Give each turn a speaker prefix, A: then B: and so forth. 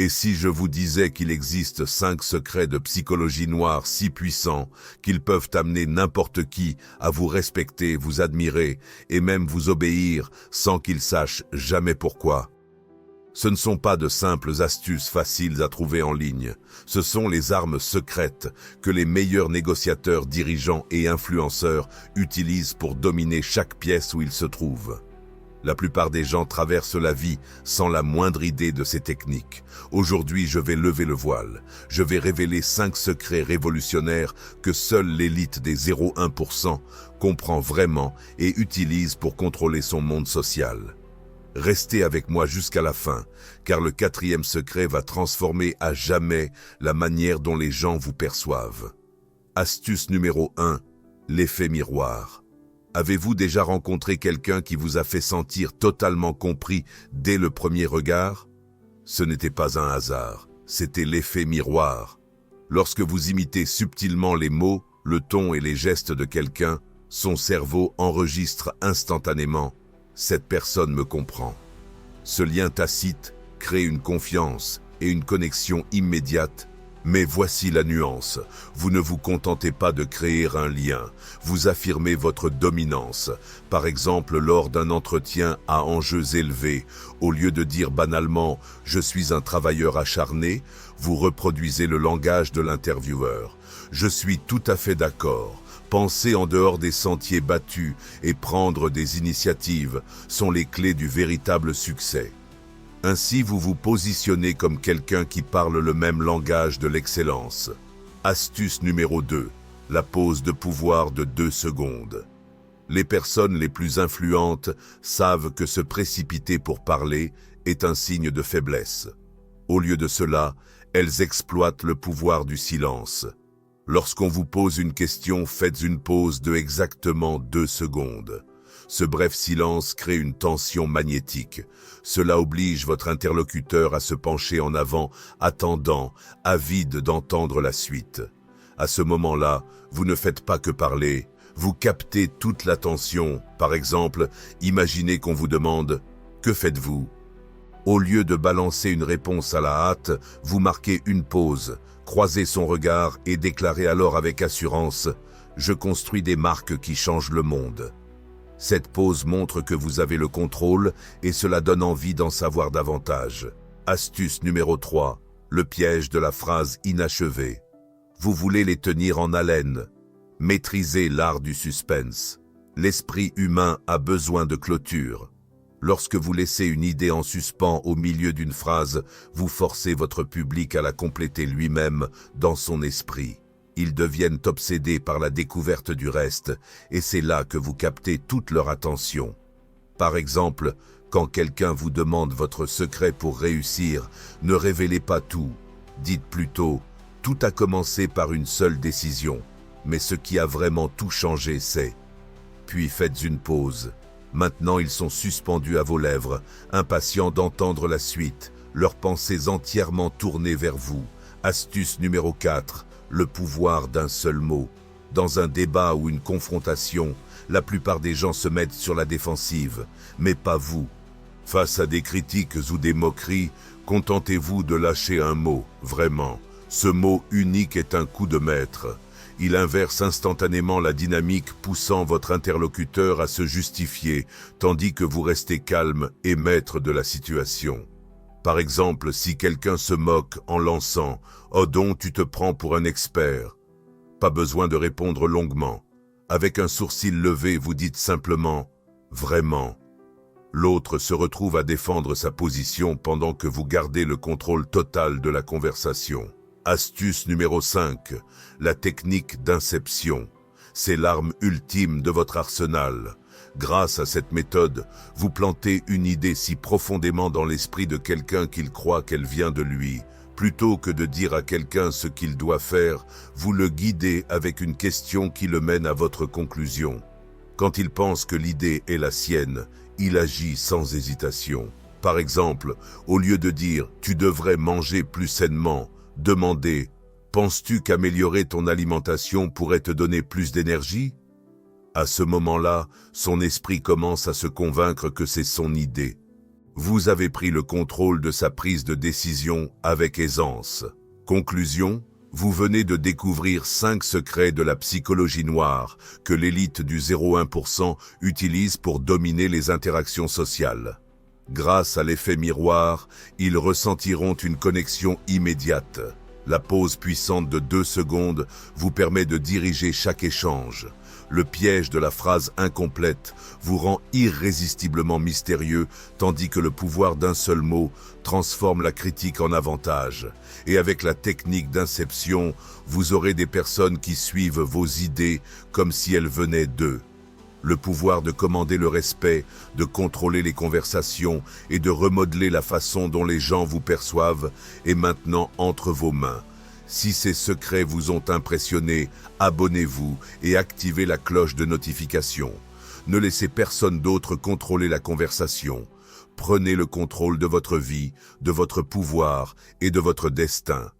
A: Et si je vous disais qu'il existe 5 secrets de psychologie noire si puissants qu'ils peuvent amener n'importe qui à vous respecter, vous admirer et même vous obéir sans qu'il sache jamais pourquoi? Ce ne sont pas de simples astuces faciles à trouver en ligne. Ce sont les armes secrètes que les meilleurs négociateurs, dirigeants et influenceurs utilisent pour dominer chaque pièce où ils se trouvent. La plupart des gens traversent la vie sans la moindre idée de ces techniques. Aujourd'hui, je vais lever le voile. Je vais révéler 5 secrets révolutionnaires que seule l'élite des 0,1% comprend vraiment et utilise pour contrôler son monde social. Restez avec moi jusqu'à la fin, car le 4e secret va transformer à jamais la manière dont les gens vous perçoivent. Astuce numéro 1, l'effet miroir. Avez-vous déjà rencontré quelqu'un qui vous a fait sentir totalement compris dès le premier regard? Ce n'était pas un hasard, c'était l'effet miroir. Lorsque vous imitez subtilement les mots, le ton et les gestes de quelqu'un, son cerveau enregistre instantanément « cette personne me comprend ». Ce lien tacite crée une confiance et une connexion immédiate. Mais voici la nuance, vous ne vous contentez pas de créer un lien, vous affirmez votre dominance. Par exemple, lors d'un entretien à enjeux élevés, au lieu de dire banalement « je suis un travailleur acharné », vous reproduisez le langage de l'intervieweur. « Je suis tout à fait d'accord ». Penser en dehors des sentiers battus et prendre des initiatives sont les clés du véritable succès. Ainsi, vous vous positionnez comme quelqu'un qui parle le même langage de l'excellence. Astuce numéro 2, la pause de pouvoir de 2 secondes. Les personnes les plus influentes savent que se précipiter pour parler est un signe de faiblesse. Au lieu de cela, elles exploitent le pouvoir du silence. Lorsqu'on vous pose une question, faites une pause de exactement 2 secondes. Ce bref silence crée une tension magnétique. Cela oblige votre interlocuteur à se pencher en avant, attendant, avide d'entendre la suite. À ce moment-là, vous ne faites pas que parler, vous captez toute l'attention. Par exemple, imaginez qu'on vous demande « Que faites-vous » Au lieu de balancer une réponse à la hâte, vous marquez une pause, croisez son regard et déclarez alors avec assurance « Je construis des marques qui changent le monde ». Cette pause montre que vous avez le contrôle et cela donne envie d'en savoir davantage. Astuce numéro 3, le piège de la phrase inachevée. Vous voulez les tenir en haleine. Maîtrisez l'art du suspense. L'esprit humain a besoin de clôture. Lorsque vous laissez une idée en suspens au milieu d'une phrase, vous forcez votre public à la compléter lui-même dans son esprit. Ils deviennent obsédés par la découverte du reste, et c'est là que vous captez toute leur attention. Par exemple, quand quelqu'un vous demande votre secret pour réussir, ne révélez pas tout. Dites plutôt « Tout a commencé par une seule décision, mais ce qui a vraiment tout changé, c'est… » Puis faites une pause. Maintenant, ils sont suspendus à vos lèvres, impatients d'entendre la suite, leurs pensées entièrement tournées vers vous. Astuce numéro 4. Le pouvoir d'un seul mot. Dans un débat ou une confrontation, la plupart des gens se mettent sur la défensive, mais pas vous. Face à des critiques ou des moqueries, contentez-vous de lâcher un mot, vraiment. Ce mot unique est un coup de maître. Il inverse instantanément la dynamique, poussant votre interlocuteur à se justifier, tandis que vous restez calme et maître de la situation. Par exemple, si quelqu'un se moque en lançant « Oh donc tu te prends pour un expert », pas besoin de répondre longuement. Avec un sourcil levé, vous dites simplement « Vraiment ». L'autre se retrouve à défendre sa position pendant que vous gardez le contrôle total de la conversation. Astuce numéro 5, la technique d'inception. C'est l'arme ultime de votre arsenal. Grâce à cette méthode, vous plantez une idée si profondément dans l'esprit de quelqu'un qu'il croit qu'elle vient de lui. Plutôt que de dire à quelqu'un ce qu'il doit faire, vous le guidez avec une question qui le mène à votre conclusion. Quand il pense que l'idée est la sienne, il agit sans hésitation. Par exemple, au lieu de dire « tu devrais manger plus sainement », demandez « penses-tu qu'améliorer ton alimentation pourrait te donner plus d'énergie ?» À ce moment-là, son esprit commence à se convaincre que c'est son idée. Vous avez pris le contrôle de sa prise de décision avec aisance. Conclusion, vous venez de découvrir 5 secrets de la psychologie noire que l'élite du 0,1% utilise pour dominer les interactions sociales. Grâce à l'effet miroir, ils ressentiront une connexion immédiate. La pause puissante de 2 secondes vous permet de diriger chaque échange. Le piège de la phrase incomplète vous rend irrésistiblement mystérieux, tandis que le pouvoir d'un seul mot transforme la critique en avantage. Et avec la technique d'inception, vous aurez des personnes qui suivent vos idées comme si elles venaient d'eux. Le pouvoir de commander le respect, de contrôler les conversations et de remodeler la façon dont les gens vous perçoivent est maintenant entre vos mains. Si ces secrets vous ont impressionné, abonnez-vous et activez la cloche de notification. Ne laissez personne d'autre contrôler la conversation. Prenez le contrôle de votre vie, de votre pouvoir et de votre destin.